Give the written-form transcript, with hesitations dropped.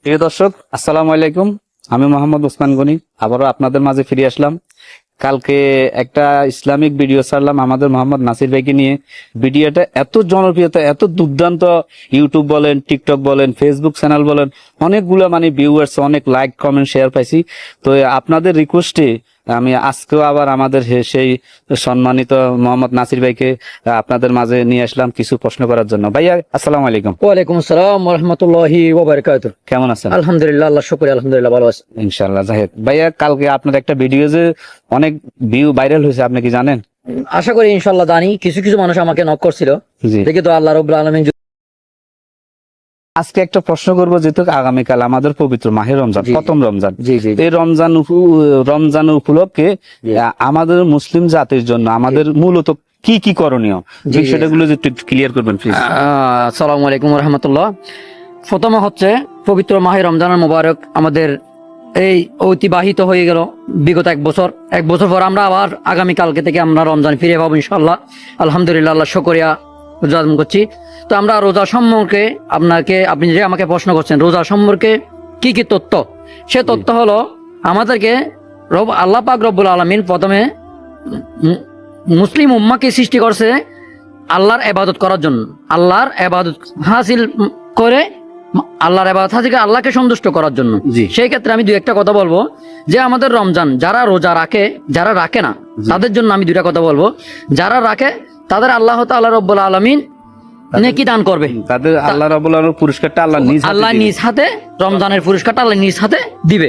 প্রিয় দর্শক, আসসালামু আলাইকুম। আমি মোহাম্মদ ওসমান গনি আবারও আপনাদের মাঝে ফিরে আসলাম। কালকে একটা ইসলামিক ভিডিও ছাড়লাম আমাদের মোহাম্মদ নাসির ভাইকে নিয়ে। ভিডিওটা এত জনপ্রিয়তা, এত দুর্দান্ত, ইউটিউব বলেন, টিকটক বলেন, ফেসবুক চ্যানেল বলেন, অনেকগুলো ভিউয়ার্স, অনেক লাইক, কমেন্ট, শেয়ার পাইছি। তো আপনাদের রিকোয়েস্টে আমি আজকেও আবার আমাদের সেই সম্মানিত মোহাম্মদ নাসির ভাইকে আপনাদের মাঝে নিয়ে আসলাম কিছু প্রশ্ন করার জন্য। ভাইয়া, আসসালামু আলাইকুম। ওয়ালাইকুম আসসালাম ওয়া রাহমাতুল্লাহি ওয়া বারাকাতুহু। কেমন আছেন? আলহামদুলিল্লাহ, আল্লাহ শুকর, আলহামদুলিল্লাহ ভালো আছি ইনশাআল্লাহ। জাহেদ ভাইয়া, কালকে আপনার একটা ভিডিও যে অনেক ভিউ ভাইরাল হয়েছে, আপনি কি জানেন? আশা করি ইনশাআল্লাহ জানি। কিছু কিছু মানুষ আমাকে নক করছিল, জি। দেখি তো আল্লাহ রাব্বুল আলামিন। আজকে একটা প্রশ্ন করবো, যেহেতু আগামীকাল আমাদের পবিত্র মাহে রমজান, প্রথম রমজান। জি জি এই রমজান উপলক্ষে আমাদের মুসলিম জাতির জন্য আমাদের মূলত কি কি করণীয়, বিষয়টাগুলো যদি একটু ক্লিয়ার করবেন প্লিজ। আসসালামু আলাইকুম ওয়া রাহমাতুল্লাহ। প্রথমে হচ্ছে পবিত্র মাহে রমজানের মোবারক আমাদের এই অতিবাহিত হয়ে গেল বিগত এক বছর পর আমরা আবার আগামী কালকে থেকে আমরা রমজান ফিরে পাবো ইনশাআল্লাহ। আলহামদুলিল্লাহ, আল্লাহ শুকরিয়া উদযাপন করছি। তো আমরা রোজা সম্পর্কে আপনি যে আমাকে প্রশ্ন করছেন, রোজা সম্পর্কে কি কি তথ্য, সে তথ্য হলো আমাদেরকে আল্লাহ পাক রব্বুল আলামিন প্রথমে মুসলিম উম্মাকে সৃষ্টি করছে আল্লাহর ইবাদত করার জন্য। আল্লাহর ইবাদত হাসিল করে আল্লাহকে সন্তুষ্ট করার জন্য। সেই ক্ষেত্রে আমি দুই একটা কথা বলবো যে আমাদের রমজান যারা রোজা রাখে, যারা রাখে না তাদের জন্য আমি দুইটা কথা বলবো। যারা রাখে তাদের আল্লাহ তাআলা রব্বুল আলামিন নেকি দান করবে, তাদের আল্লাহ রাব্বুল আলামিন পুরস্কারটা আল্লাহ নিজ হাতে রমজানের পুরস্কারটা আল্লাহ নিজ হাতে দিবে।